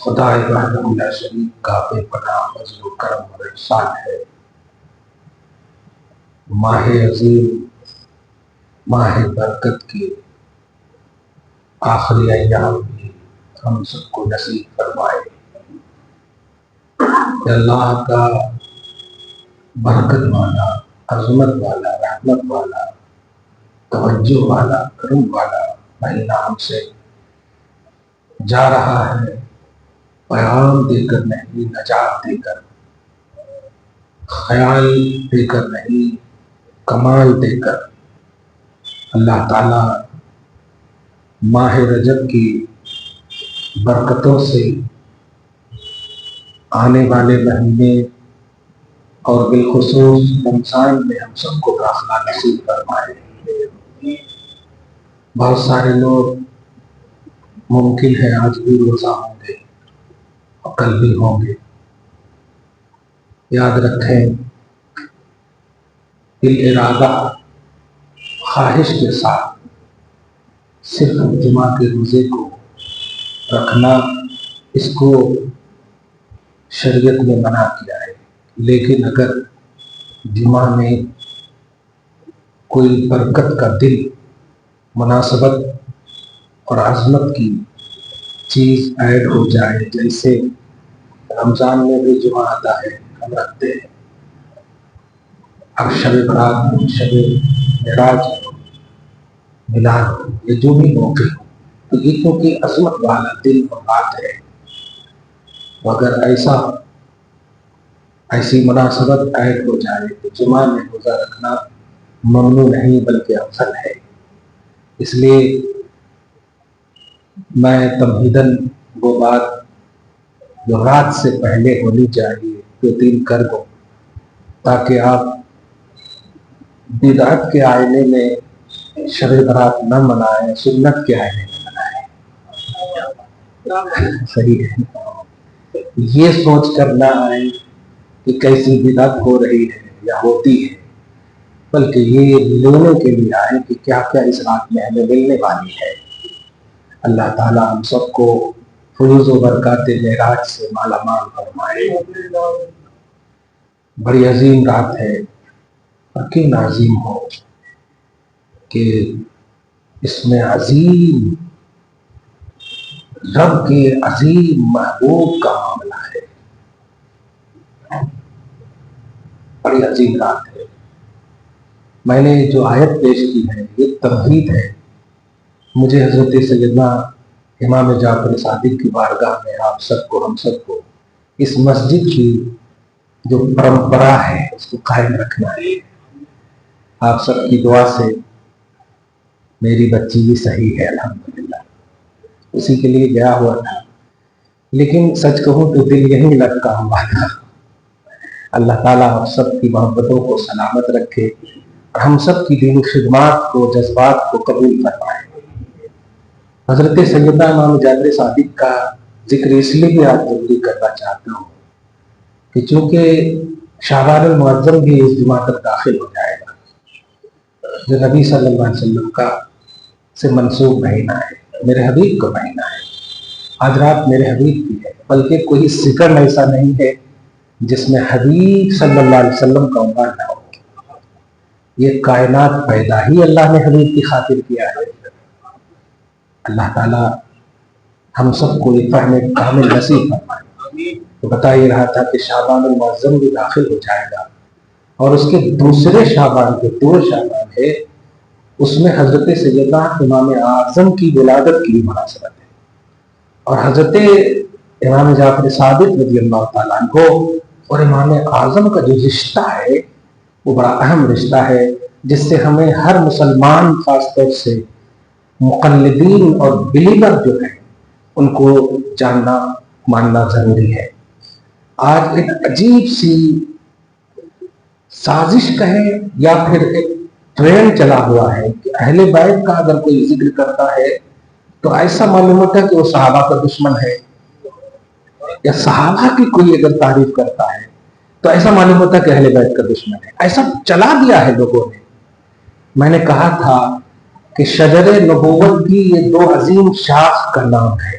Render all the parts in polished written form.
خدا وحدہ لا شریک کا بے پناہ فضل و کرم اور احسان ہے۔ ماہ عظیم، ماہ برکت کے آخری ایام بھی ہم سب کو نصیب فرمائے کہ اللہ کا برکت والا، عظمت والا، رحمت والا، توجہ والا، کرم والا مہینہ ہم سے جا رہا ہے، پیغام دے کر نہیں، نجات دے کر، خیال دے کر نہیں، کمال دے کر۔ اللہ تعالیٰ ماہ رجب کی برکتوں سے آنے والے مہینے اور بالخصوص رمضان میں ہم سب کو داخلہ نصیب فرمائے۔ بہت سارے لوگ ممکن ہے آج بھی روزہ ہوں گے اور کل بھی ہوں گے۔ یاد رکھیں، بالارادہ، خواہش کے ساتھ صرف جمعہ کے روزے کو رکھنا، اس کو شریعت نے منع کیا ہے۔ لیکن اگر جمعہ میں کوئی برکت کا دن، مناسبت اور عظمت کی چیز ایڈ ہو جائے، جیسے رمضان میں بھی جمعہ آتا ہے ہم رکھتے ہیں، اب شب برات، شب معراج، میلاد، یہ جو بھی موقع ہو، تو یہ کیونکہ عظمت والا دن اور بات ہے، اگر ایسی مناسبت ایڈ ہو جائے تو جمعہ میں روزہ رکھنا ممنوع نہیں بلکہ افضل ہے۔ اس لیے میں تمہیداً وہ بات جو رات سے پہلے ہونی چاہیے 2-3 کر دو، تاکہ آپ بدعت کے آئینے میں شب برات نہ منائیں، سنت کے آئینے میں منائیں۔ صحیح ہے، یہ سوچ کر نہ آئیں کہ کیسی بدعت ہو رہی ہے یا ہوتی ہے، بلکہ یہ لینے کے لیے آئیں کہ کیا کیا اس رات میں ہمیں ملنے والی ہے۔ اللہ تعالیٰ ہم سب کو فیوز و برکات معراج سے مالا مال فرمائے۔ بڑی عظیم رات ہے، اور کیوں نہ عظیم ہو کہ اس میں عظیم رب کے عظیم محبوب کا معاملہ ہے۔ بڑی عظیم رات ہے۔ میں نے جو آیت پیش کی ہے یہ تمہید ہے۔ مجھے حضرت سیدنا امام جعفر صادق کی بارگاہ میں آپ سب کو، ہم سب کو اس مسجد کی جو پرمپرا ہے اس کو قائم رکھنا ہے۔ آپ سب کی دعا سے میری بچی بھی صحیح ہے الحمدللہ، اسی کے لیے گیا ہوا تھا، لیکن سچ کہوں تو دل یہیں لٹکا ہوا تھا۔ اللہ تعالیٰ آپ سب کی محبتوں کو سلامت رکھے اور ہم سب کی دینی خدمات کو، جذبات کو قبول فرمائے۔ حضرت سیدنا امام جعفر صادق کا ذکر اس لیے بھی آج ضروری کرنا چاہتا ہوں کہ چونکہ شعبان المعظم بھی اس جمعہ تک داخل ہو جائے گا، جو نبی صلی اللہ علیہ وسلم کا سے منسوب مہینہ ہے، میرے حبیب کا مہینہ ہے۔ آج رات میرے حبیب کی ہے، بلکہ کوئی سکن ایسا نہیں ہے جس میں حبیب صلی اللہ علیہ وسلم کا عنوان نہ ہو۔ یہ کائنات پیدا ہی اللہ نے حبیب کی خاطر کیا ہے۔ اللہ تعالیٰ ہم سب کو یہ فہم کامل نصیب فرمائے۔ تو بتا یہ رہا تھا کہ شعبان المعظم بھی داخل ہو جائے گا، اور اس کے دوسرے شعبان جو 2 شعبان ہے، اس میں حضرت سیدنا امام اعظم کی ولادت کی مناسبت ہے، اور حضرت امام جعفر صادق رضی اللہ تعالیٰ عنہ اور امام اعظم کا جو رشتہ ہے وہ بڑا اہم رشتہ ہے، جس سے ہمیں ہر مسلمان، خاص طور سے مقلدین اور بلیور جو ہیں، ان کو جاننا ماننا ضروری ہے۔ آج ایک عجیب سی سازش کہیں یا پھر ایک ٹرینڈ چلا ہوا ہے کہ اہل بیت کا اگر کوئی ذکر کرتا ہے تو ایسا معلوم ہوتا ہے کہ وہ صحابہ کا دشمن ہے، یا صحابہ کی کوئی اگر تعریف کرتا ہے تو ایسا معلوم ہوتا ہے کہ اہل بیت کا دشمن ہے۔ ایسا چلا دیا ہے لوگوں نے۔ میں نے کہا تھا کہ شجر نبوت کی یہ 2 عظیم شاخ کا نام ہے،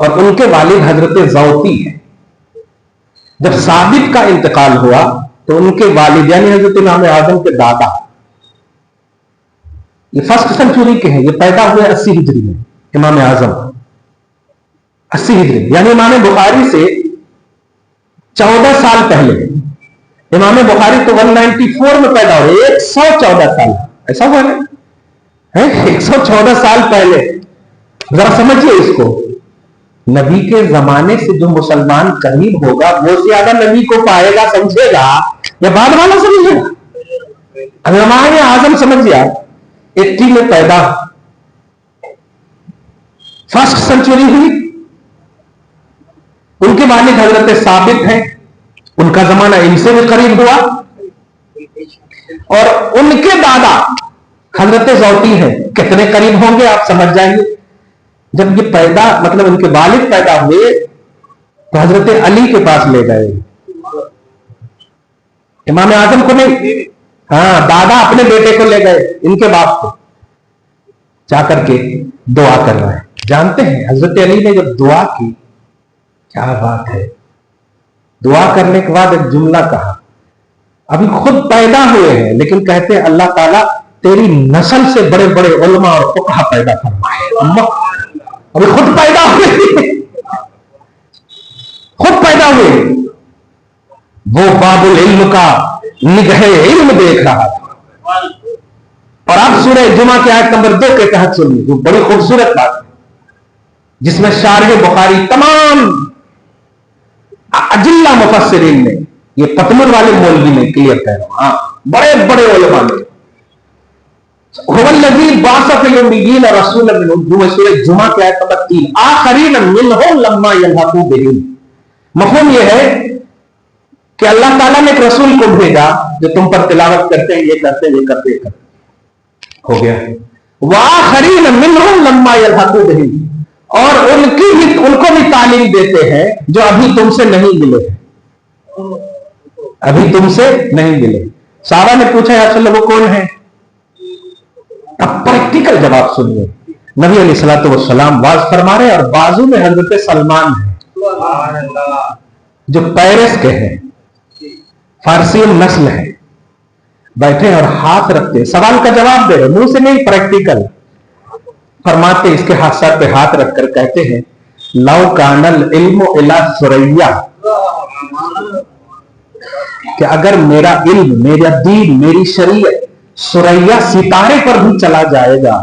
اور ان کے والد حضرت زوتی ہیں. جب ثابت کا انتقال ہوا تو ان کے والد یعنی حضرت امام اعظم کے دادا، یہ فرسٹ سینچری کے ہیں، یہ پیدا ہوئے 80 ہجری میں. امام اعظم 80 ہجری یعنی امام بخاری سے 14 سال پہلے. امام بخاری تو 194 میں پیدا ہوئے، 114 سال ایسا ہوا ہے 114 سال پہلے. ذرا سمجھیے اس کو. نبی کے زمانے سے جو مسلمان قریب ہوگا وہ زیادہ نبی کو پائے گا، سمجھے گا، یا بعد والا سمجھے گا؟ امام اعظم سمجھیے آپ 80 میں پیدا، فرسٹ سینچری ہوئی. ان کے والد حضرت ثابت ہیں، ان کا زمانہ ان سے بھی قریب ہوا، اور ان کے دادا حضرت زوتی ہیں. کتنے قریب ہوں گے آپ سمجھ جائیں گے. جب یہ پیدا مطلب ان کے والد پیدا ہوئے تو حضرت علی کے پاس لے گئے. امام اعظم کو نہیں، ہاں دادا اپنے بیٹے کو لے گئے، ان کے باپ کو، جا کر کے دعا کر رہا ہے. جانتے ہیں حضرت علی نے جب دعا کی، کیا بات ہے، دعا کرنے کے بعد ایک جملہ کہا. ابھی خود پیدا ہوئے ہیں لیکن کہتے ہیں اللہ تعالیٰ تیری نسل سے بڑے بڑے علماء اور فقہا پیدا فرمائے. ابھی خود پیدا ہوئے، خود پیدا ہوئے. وہ باب العلم کا نگہ علم دیکھ رہا تھا. اور آپ سورہ جمعہ کی آیت نمبر 2 کے تحت سنیے، جو بڑی خوبصورت بات ہے، جس میں شارح بخاری تمام اجلہ مفسرین نے، یہ پتمن والے مولوی نے کلیئر کہہ رہا ہوں، ہاں بڑے بڑے علماء نے، هو الذی بعث فی الامیین رسولا منہم، جو سورہ جمعہ کی آیت نمبر 3، آخرین منہم لما یلحقوا بہم. مفہوم یہ ہے کہ اللہ تعالیٰ نے ایک رسول کو بھیجا جو تم پر تلاوت کرتے ہیں، یہ کرتے ہیں، یہ کرتے ہیں، ہو گیا. وآخرین منہم لما یلحقوا بہم، اور ان کو بھی تعلیم دیتے ہیں جو ابھی تم سے نہیں ملے، ابھی تم سے نہیں ملے. صحابہ نے پوچھا یا رسول اللہ وہ کون ہے؟ اب پریکٹیکل جواب سنیے. نبی علیہ الصلوۃ والسلام واز فرما رہے اور بازو میں حضرت سلمان ہے جو پیرس کے ہیں، فارسی نسل ہے، بیٹھے اور ہاتھ رکھتے، سوال کا جواب دے رہے، منہ سے نہیں، پریکٹیکل. فرماتے اس کے ہاتھ پہ ہاتھ رکھ کر کہتے ہیں لو کان العلم الی ثریا، کہ اگر میرا علم، میرا دین، میری شریعت ثریا ستارے پر بھی چلا جائے گا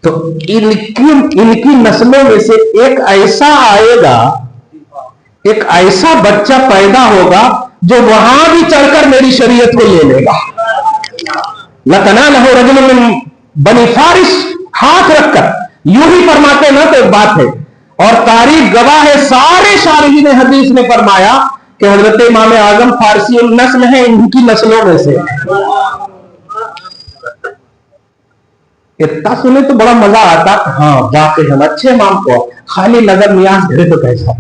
تو ان کی نسلوں میں سے ایک ایسا آئے گا، ایک ایسا بچہ پیدا ہوگا جو وہاں بھی چڑھ کر میری شریعت کو لے لے گا. لَتَنَالَهُ رَجُلٌ مِّن بنی فارس، ہاتھ رکھ کر یوں ہی فرماتے نا تو ایک بات ہے. اور تاریخ گواہ ہے، سارے شارحین حدیث نے فرمایا کہ حضرت امام اعظم فارسی النسل ہیں، ان کی نسلوں میں سے. اتنا سنے تو بڑا مزہ آتا، ہاں واقعی ہم اچھے امام کو خالی نظر نیاز کرے تو کیسا.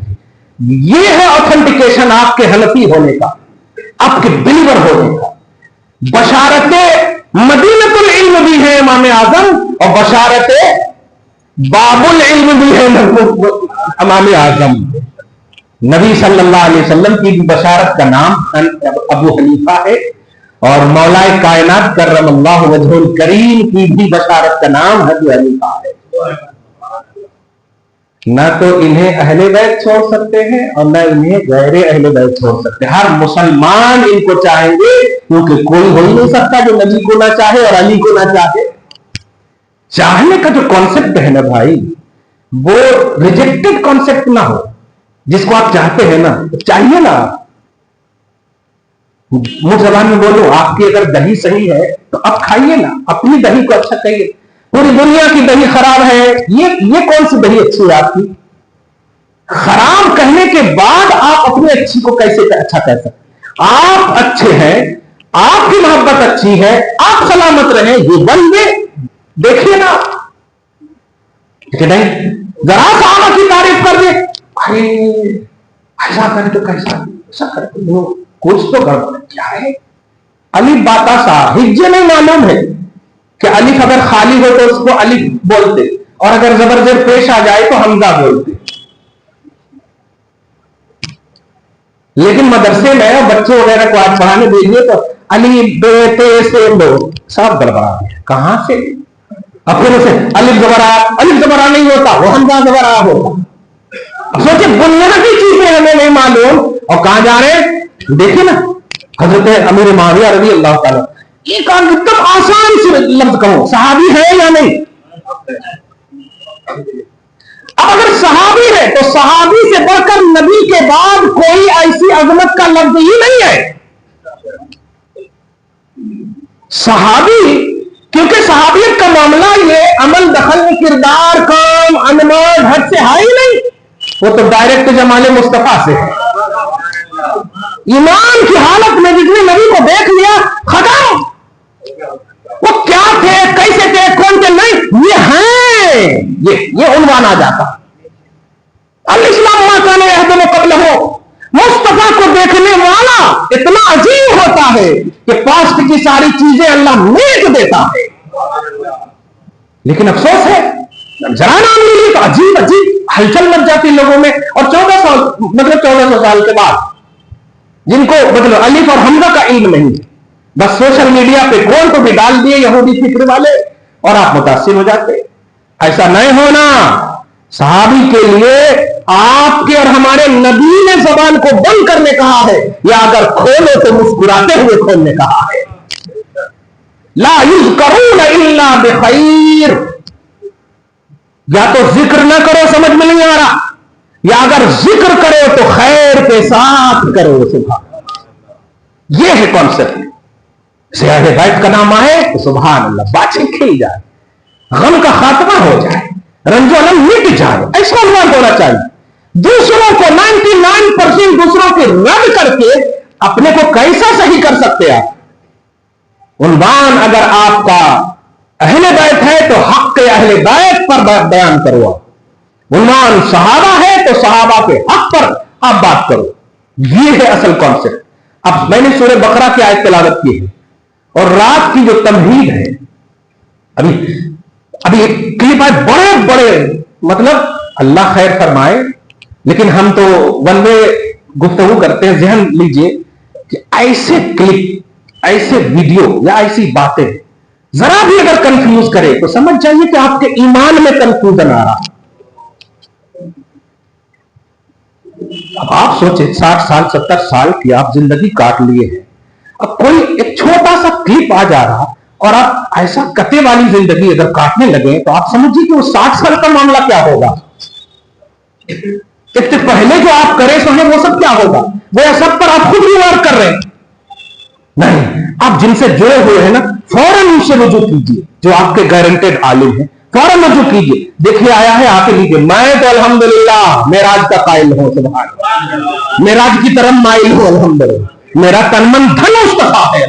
یہ ہے آتھنٹیکیشن آپ کے حنفی ہونے کا، آپ کے بلیور ہونے کا. بشارت مدینۃ العلم بھی ہے امام اعظم، اور بشارت باب العلم بھی ہے امام اعظم. نبی صلی اللہ علیہ وسلم کی بھی بشارت کا نام ابو حنیفہ ہے، اور مولا کائنات کرم اللہ وجہ الکریم کی بھی بشارت کا نام ابو حنیفہ ہے. نہ تو انہیں اہل بیت چھوڑ سکتے ہیں اور نہ انہیں غیر اہل بیت چھوڑ سکتے. ہر مسلمان ان کو چاہیں گے، کیونکہ کوئی ہو ہی نہیں سکتا جو نبی کو نہ چاہے اور علی کو نہ چاہے. چاہنے کا جو کانسیپٹ ہے نا بھائی، وہ ریجیکٹڈ کانسیپٹ نہ ہو. جس کو آپ چاہتے ہیں نا، چاہیے نا. منہ زبان میں بولو، آپ کی اگر دہی صحیح ہے تو آپ کھائیے نا، اپنی دہی کو اچھا کہیے. پوری دنیا کی دہی خراب ہے، یہ کون سی دہی اچھی ہے آپ کی؟ خراب کہنے کے بعد آپ اپنی اچھی کو کیسے اچھا کہہ سکتے؟ آپ اچھے ہیں، آپ کی محبت اچھی ہے، آپ سلامت رہیں، یہ بن گئے. دیکھیے نا، نہیں ذرا صحابہ کی تعریف کر دے، ایسا کرے تو کیسا، ایسا کرے تو کچھ تو گڑبڑ کیا ہے. علی باتا سا ہجے نہیں معلوم ہے کہ الف اگر خالی ہو تو اس کو الف بولتے، اور اگر زبر زیر پیش آ جائے تو حمزہ بولتے. لیکن مدرسے میں بچے وغیرہ کو آج پڑھانے بھیجیے تو علی بیٹے سے لو سب گڑبڑا دیا. کہاں سے؟ اب پھر اسے الف زبرا نہیں ہوتا، وہ حمزہ زبرا ہوتا. اب سوچے بنیادی چیزیں ہمیں نہیں معلوم اور کہاں جا رہے ہیں. دیکھیں نا حضرت امیر معاویہ رضی اللہ تعالیٰ، ایک ایک دم آسان سے لفظ کہو، صحابی ہے یا نہیں؟ اب اگر صحابی ہے تو صحابی سے بڑھ کر نبی کے بعد کوئی ایسی عظمت کا لفظ ہی نہیں ہے. صحابی، کیونکہ صحابیت کا معاملہ یہ عمل، دخل، کردار، کام، انمول حد سے ہے ہی نہیں. وہ تو ڈائریکٹ جمال مصطفیٰ سے ہے. ایمان کی حالت میں جس نے نبی کو دیکھ لیا ختم. وہ کیا تھے، کیسے تھے، کون تھے، نہیں، یہ ہیں، یہ عنوان آ جاتا. الاسلام ما کان یہدم قبلہ، مصطفیٰ کو دیکھنے والا اتنا عظیم ہوتا ہے کہ پاسٹ کی ساری چیزیں اللہ میٹ دیتا ہے. لیکن افسوس ہے ذرا نام ملی تو عجیب ہلچل مچ جاتی لوگوں میں. اور 1400 سال کے بعد جن کو مطلب الف اور حمزہ کا علم نہیں، بس سوشل میڈیا پہ کون کو بھی ڈال دیے یہودی فکر والے اور آپ متاثر ہو جاتے. ایسا نہیں ہونا. صحابی کے لیے آپ کے اور ہمارے نبی نے زبان کو بند کرنے کہا ہے، یا اگر کھولے تو مسکراتے ہوئے کھولنے کہا ہے. لا یذکرون الا بخیر. یا تو ذکر نہ کرو، سمجھ میں نہیں آ رہا، یا اگر ذکر کرو تو خیر کے ساتھ کرو. سبحان اللہ، یہ ہے کانسیپٹ. سے اہل بیت کا نام آئے تو سبحان اللہ، باتیں کھل جائے، غم کا خاتمہ ہو جائے، رنج و غم مٹ جائے. ایسا عنوان ہونا چاہیے. دوسروں کو 99% دوسروں کے رد کر کے اپنے کو کیسا صحیح کر سکتے آپ؟ عنوان اگر آپ کا اہل بیت ہے تو حق کے اہل بیت پر بیان کرو. عنوان صحابہ ہے تو صحابہ کے حق پر آپ بات کرو. یہ ہے اصل کانسیپٹ. اب میں نے سورہ بقرہ کی آیت تلاوت کی ہے اور رات کی جو تمہید ہے، ابھی ایک کلپ آئے بڑے بڑے، مطلب اللہ خیر فرمائے، لیکن ہم تو ون وے گفتگو کرتے ہیں. ذہن لیجئے کہ ایسے کلپ، ایسے ویڈیو یا ایسی باتیں ذرا بھی اگر کنفیوز کرے تو سمجھ جائیے کہ آپ کے ایمان میں کنفیوژن آ رہا. اب آپ سوچیں 60 سال 70 سال کی آپ زندگی کاٹ لیے ہیں. اب کوئی ایک چھوٹا سا کلپ آ جا رہا اور آپ ایسا کتے والی زندگی اگر کاٹنے لگے تو آپ سمجھیے کہ وہ 60 سال کا معاملہ کیا ہوگا. اس سے پہلے جو آپ کرے سو وہ سب کیا ہوگا. وہ سب پر آپ خود ہی وار کر رہے ہیں. نہیں، آپ جن سے جڑے ہوئے ہیں نا فوراً ان سے رجوع کیجیے. جو آپ کے گارنٹیڈ عالم ہیں فوراً رجوع کیجیے. دیکھیے آیا ہے آ کے لیجیے. میں تو الحمدللہ معراج کا قائل ہوں. سبحان اللہ، معراج کی طرف مائل ہوں. الحمدللہ میرا تن من دھن مصطفیٰ ہے.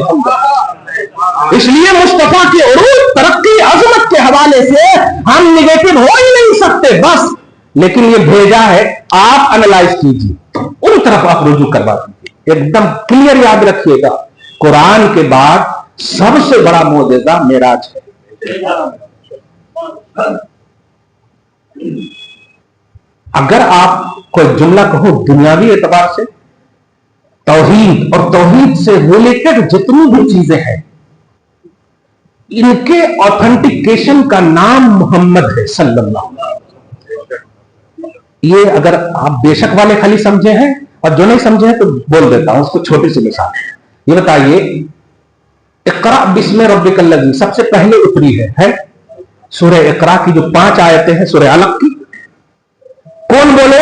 اس لیے مصطفیٰ کی عروج، ترقی، عظمت کے حوالے سے ہم نیگیٹو ہو ہی نہیں سکتے بس. لیکن یہ بھیجا ہے، آپ انالائز کیجیے، ان طرف آپ رجوع کروا دیجیے. ایک دم کلیئر یاد رکھیے گا، قرآن کے بعد سب سے بڑا معجزہ معراج ہے. اگر آپ کوئی جملہ کہو دنیاوی اعتبار سے، توحید اور توحید سے ریلیٹڈ جتنی بھی چیزیں ہیں ان کے آتھنٹیکیشن کا نام محمد ہے صلی اللہ علیہ وسلم. یہ اگر آپ بے شک والے خالی سمجھے ہیں اور جو نہیں سمجھے ہیں تو بول دیتا ہوں اس کو چھوٹی سی مثال. یہ بتائیے اقرا بسم ربک الذی سب سے پہلے اتری ہے سورہ اقرا کی جو 5 آیتیں ہیں سورہ علق کی. کون بولے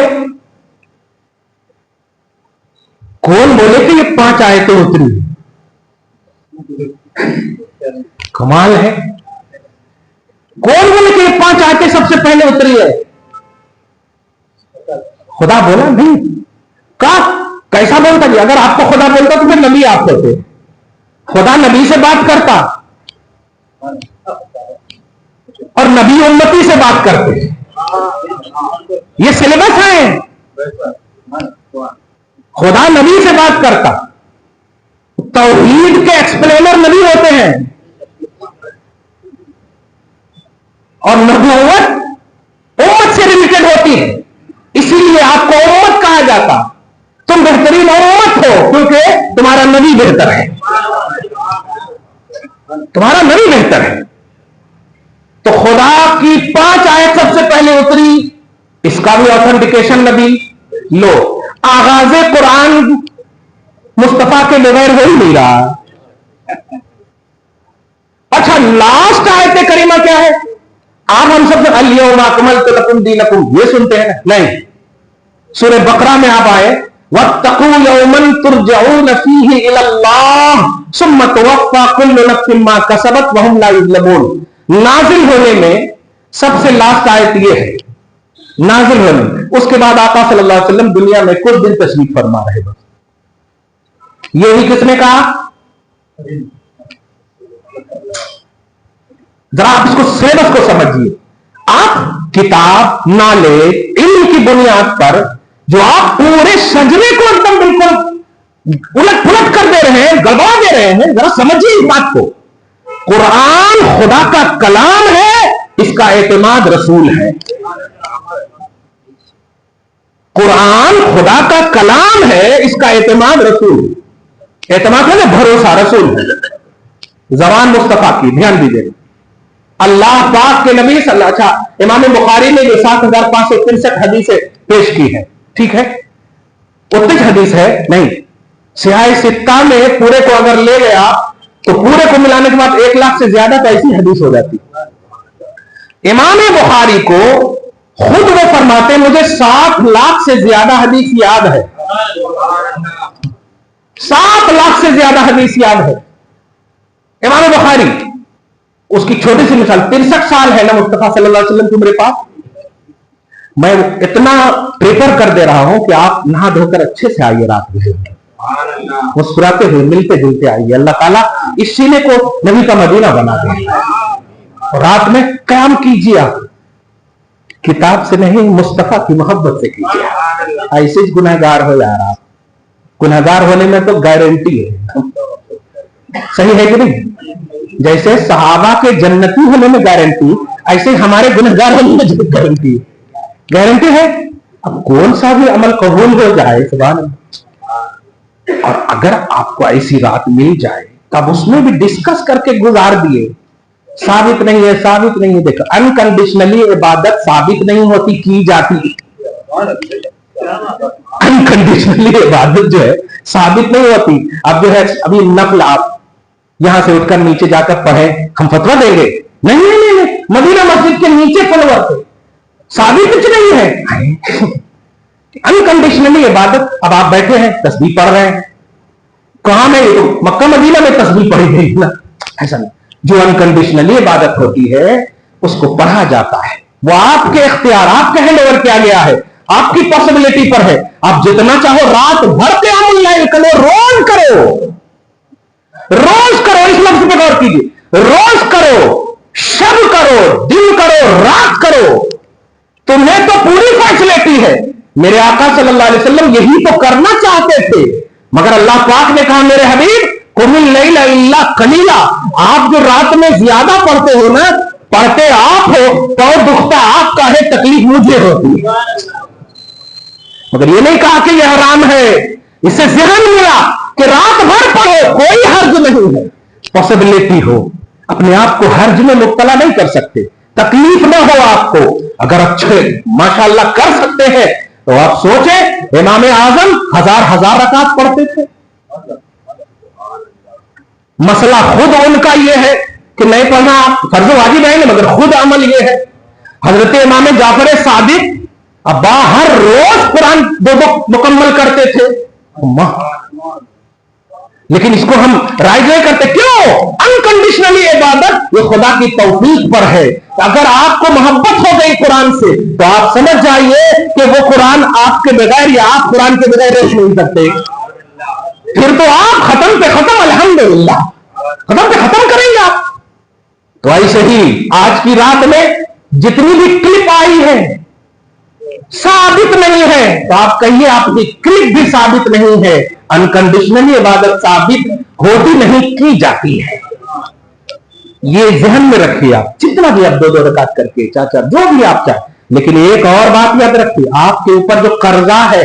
کہ یہ 5 آیتیں اتری؟ کمال ہے. کون بولے کہ یہ 5 آیتیں سب سے پہلے اتری ہے؟ خدا بولا نہیں. کیسا بولتا جی؟ اگر آپ کو خدا بولتا تو پھر نبی آپ ہوتے. خدا نبی سے بات کرتا اور نبی امتی سے بات کرتے. یہ سلیبس ہے. خدا نبی سے بات کرتا، توحید کے ایکسپلینر نبی ہوتے ہیں، اور نبوت امت سے ریلیٹڈ ہوتی ہے. اسی لیے آپ کو امت کہا جاتا. تم بہترین امت ہو کیونکہ تمہارا نبی بہتر ہے، تمہارا نبی بہتر ہے۔ تو خدا کی 5 آیت سب سے پہلے اتری، اس کا بھی آتھینٹیکیشن نبی لو۔ آغاز قرآن مصطفیٰ کے بغیر ہو ہی نہیں رہا۔ اچھا لاسٹ آیت کریمہ کیا ہے؟ آپ ہم سب سے الیوم اکملت لکم دینکم یہ سنتے ہیں، نہیں، سورہ بقرہ میں آپ آئے واتقوا یوما ترجعون فیہ الی اللہ ثم توفی کل نفس ما کسبت وہم لا یظلمون۔ نازل ہونے میں سب سے لاسٹ آیت یہ ہے، نازل ہونے میں۔ اس کے بعد آقا صلی اللہ علیہ وسلم دنیا میں کچھ دن تشریف فرما رہے بس۔ یہی کس نے کہا؟ ذرا آپ اس کو سلیبس کو سمجھیے۔ آپ کتاب نالج علم کی بنیاد پر جو آپ پورے شجرے کو ایک دم بالکل الٹ پلٹ کر دے رہے ہیں، گڑبڑا دے رہے ہیں، ذرا سمجھیے اس بات کو۔ قرآن خدا کا کلام ہے، اس کا اعتماد رسول ہے۔ قرآن خدا کا کلام ہے، اس کا اعتماد رسول، اعتماد ہے نا، بھروسہ رسول ہے۔ زبان مصطفیٰ کی دھیان دیجیے، اللہ پاک کے نبی صلی اللہ علیہ وسلم۔ اچھا امام بخاری نے جو 7563 حدیثیں پیش کی ہے، ٹھیک ہے، اتنی حدیث ہے نہیں، سیاہ ستہ میں پورے کو اگر لے گیا تو پورے کو ملانے کے بعد 1 لاکھ سے زیادہ کا ایسی حدیث ہو جاتی۔ امام بخاری کو خود وہ فرماتے مجھے 60 لاکھ سے زیادہ حدیث یاد ہے، 7 لاکھ سے زیادہ حدیث یاد ہے امام بخاری۔ اس کی چھوٹی سی مثال، 63 سال ہے نا مصطفیٰ صلی اللہ علیہ وسلم کی میرے پاس، میں اتنا پریفر کر دے رہا ہوں کہ آپ نہا دھو کر اچھے سے آئیے، رات میں مسکراتے ہوئے ملتے جلتے آئیے، اللہ تعالیٰ اس سینے کو نبی کا مدینہ بنا دے۔ رات میں قیام کیجیے، آپ کتاب سے نہیں مصطفیٰ کی محبت سے کیجیے۔ ایسے گنہگار ہو یار، آپ گنہگار ہونے میں تو گارنٹی ہے، صحیح ہے کہ نہیں؟ جیسے صحابہ کے جنتی ہونے میں گارنٹی، ایسے ہمارے گنہگار ہونے میں گارنٹی ہے۔ اب کون سا بھی عمل قبول ہو جائے سبحان اللہ، اور اگر آپ کو ایسی رات مل جائے تب اس میں بھی ڈسکس کر کے گزار دیے، ثابت نہیں ہے، ثابت نہیں ہے۔ دیکھو انکنڈیشنلی عبادت ثابت نہیں ہوتی، کی جاتی۔ انکنڈیشنلی عبادت جو ہے ثابت نہیں ہوتی۔ اب جو ہے ابھی نفل آپ یہاں سے اٹھ کر نیچے جا کر پڑھیں، ہم فتویٰ دیں گے نہیں، مدینہ مسجد کے نیچے فلور پہ ثابت کچھ نہیں ہے۔ انکنڈیشنلی عبادت، اب آپ بیٹھے ہیں تسبیح پڑھ رہے ہیں، کہاں میں یہ تو مکہ مدینہ میں تسبیح پڑھی گئی نا، ایسا نہیں۔ جو انکنڈیشنلی عبادت ہوتی ہے اس کو پڑھا جاتا ہے، وہ آپ کے اختیار، آپ کے ہینڈ اوور کیا گیا ہے، آپ کی پاسبلٹی پر ہے۔ آپ جتنا چاہو رات بھر قیام اللیل کرو، روز کرو، روز کرو، اس لفظ پہ غور کیجیے، روز کرو، شب کرو، دن کرو، رات کرو، تمہیں تو پوری فیسلٹی ہے۔ میرے آقا صلی اللہ علیہ وسلم یہی تو کرنا چاہتے تھے، مگر اللہ پاک نے کہا میرے حبیب قم اللیل الا قلیلا، آپ جو رات میں زیادہ پڑھتے ہو نا، پڑھتے آپ ہو، پاؤں دکھتا آپ کا ہے، تکلیف مجھے ہوتی، مگر یہ نہیں کہا کہ یہ حرام ہے۔ اس سے ذہن ملا کہ رات بھر پڑھو، کوئی حرج نہیں ہے، پاسبلٹی ہو، اپنے آپ کو حرج میں مبتلا نہیں کر سکتے، تکلیف نہ ہو آپ کو۔ اگر اچھے ماشاءاللہ کر سکتے ہیں تو آپ سوچیں امام اعظم ہزار رکعت پڑھتے تھے۔ مسئلہ خود ان کا یہ ہے کہ نہیں پڑھنا فرض واجب ہے، مگر خود عمل یہ ہے۔ حضرت امام جعفر صادق ابا ہر روز قرآن 2 مکمل کرتے تھے، لیکن اس کو ہم رائج نہیں کرتے، کیوں؟ انکنڈیشنلی عبادت یہ خدا کی توفیق پر ہے۔ اگر آپ کو محبت ہو گئی قرآن سے تو آپ سمجھ جائیے کہ وہ قرآن آپ کے بغیر یا آپ قرآن کے بغیر رہ نہیں سکتے، پھر تو آپ ختم پہ ختم الحمدللہ ختم پہ ختم کریں گے آپ۔ تو ایسے ہی آج کی رات میں جتنی بھی کلپ آئی ہے ثابت نہیں ہے، تو آپ کہیے آپ کی کلپ بھی ثابت نہیں ہے۔ انکنڈیشنلی عبادت ثابت ہوتی نہیں، کی جاتی ہے۔ یہ ذہن میں رکھیے، آپ جتنا بھی آپ 2 رکعت کر کے چاچا جو بھی آپ چاہیں، لیکن ایک اور بات یاد رکھیے، آپ کے اوپر جو قرضہ ہے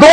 2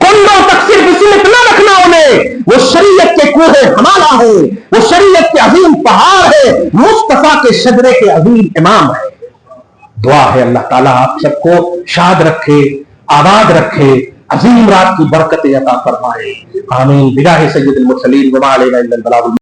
کنڈوں تک صرف سمت نہ رکھنا انہیں، وہ شریعت کے کوہ ہمالہ ہے، وہ شریعت کے عظیم پہاڑ ہے، مصطفیٰ کے شجرے کے عظیم امام ہے۔ دعا ہے اللہ تعالیٰ آپ سب کو شاد رکھے، آباد رکھے، عظیم رات کی برکت عطا فرمائے، آمین۔ بجاہ سید المرسلین وما علینا الا البلاغ